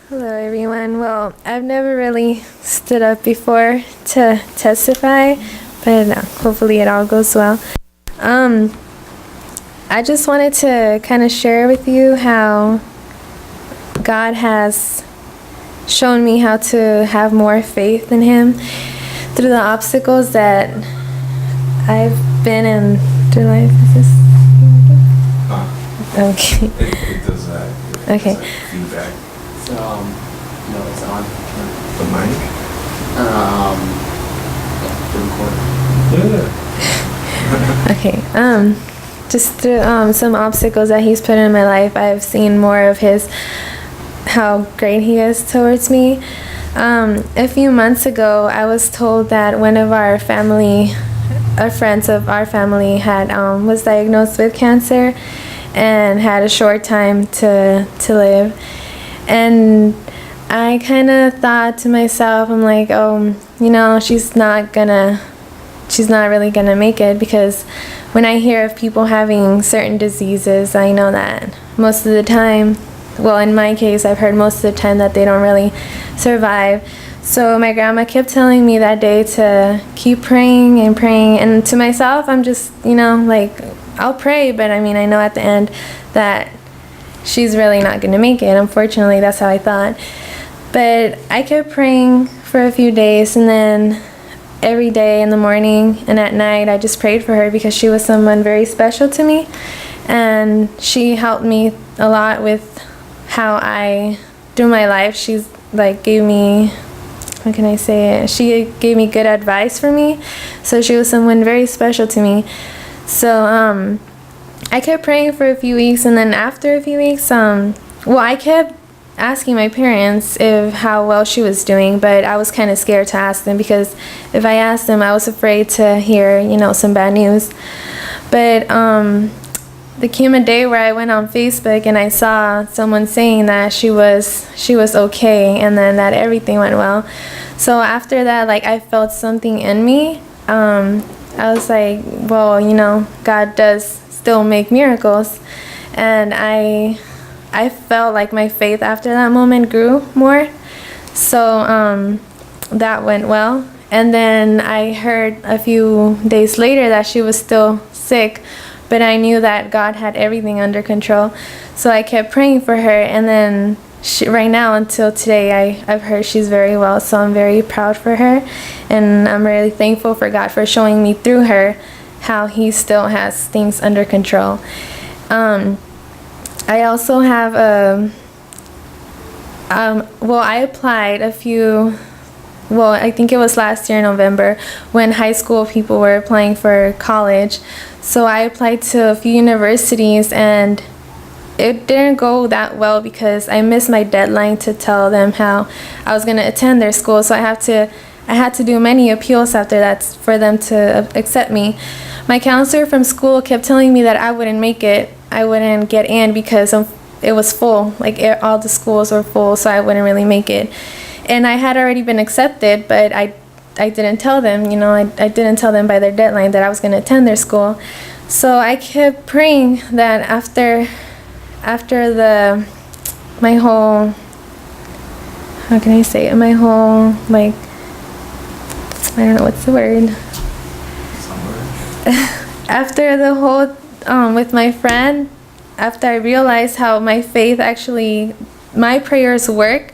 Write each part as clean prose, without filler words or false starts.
Hello, everyone. Well, I've never really stood up before to testify, but hopefully it all goes well. I just wanted to kind of share with you how God has shown me how to have more faith in Him through the obstacles that I've been in through life. Is this okay? It does that. Okay. It's like feedback. No, it's on. The mic? The recorder. Okay. Just through some obstacles that He's put in my life, I've seen more of how great He is towards me. A few months ago, I was told that one of our friends of our family was diagnosed with cancer and had a short time to live. And I kind of thought to myself, I'm like, she's not really gonna make it, because when I hear of people having certain diseases, I know that most of the time, well, in my case, I've heard most of the time that they don't really survive. So my grandma kept telling me that day to keep praying and praying, and to myself, I'm just, I'll pray, but I know at the end that she's really not going to make it. Unfortunately, that's how I thought. But I kept praying for a few days, and then every day in the morning and at night, I just prayed for her, because she was someone very special to me, and she helped me a lot with how through my life, she's gave me, how can I say it? She gave me good advice for me, so she was someone very special to me. So I kept praying for a few weeks, and then after a few weeks, I kept asking my parents how well she was doing, but I was kind of scared to ask them, because if I asked them, I was afraid to hear, some bad news. But there came a day where I went on Facebook and I saw someone saying that she was okay, and then that everything went well. So after that, I felt something in me. I was like, well, God does still make miracles, and I felt like my faith after that moment grew more. So that went well. And then I heard a few days later that she was still sick, but I knew that God had everything under control. So I kept praying for her, and then right now until today, I've heard she's very well. So I'm very proud for her, and I'm really thankful for God for showing me through her how He still has things under control. I also have I applied I think it was last year in November, when high school people were applying for college. So I applied to a few universities, and it didn't go that well, because I missed my deadline to tell them how I was going to attend their school. So I had to do many appeals after that for them to accept me. My counselor from school kept telling me that I wouldn't make it. I wouldn't get in because it was full. All the schools were full, so I wouldn't really make it. And I had already been accepted, but I didn't tell them, I didn't tell them by their deadline that I was going to attend their school. So I kept praying that after my whole, how can I say it, my whole, I don't know what's the word. After the whole, with my friend, after I realized how my faith actually, my prayers work,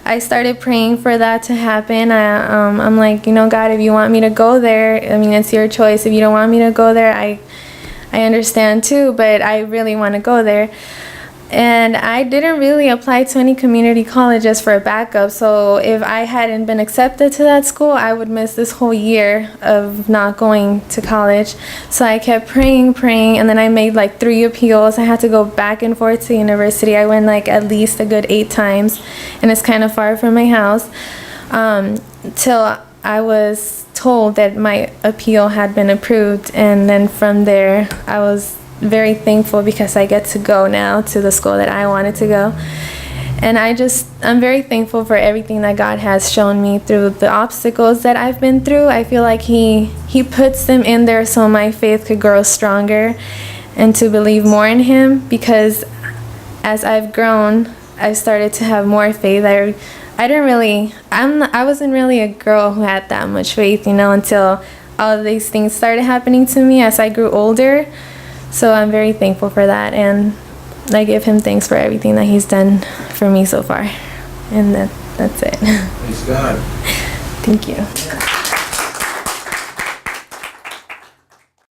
I started praying for that to happen. I'm like, God, if you want me to go there, it's your choice. If you don't want me to go there, I understand too, but I really want to go there. And I didn't really apply to any community colleges for a backup, so if I hadn't been accepted to that school, I would miss this whole year of not going to college. So I kept praying, and then I made 3 appeals. I had to go back and forth to university. I went at least a good 8 times, and it's kind of far from my house, till I was told that my appeal had been approved. And then from there, I was very thankful, because I get to go now to the school that I wanted to go. And I'm very thankful for everything that God has shown me through the obstacles that I've been through. I feel like He puts them in there so my faith could grow stronger and to believe more in Him, because as I've grown I started to have more faith. I wasn't really a girl who had that much faith, until all of these things started happening to me as I grew older. So I'm very thankful for that, and I give him thanks for everything that he's done for me so far. And that's it. Praise God. Thank you.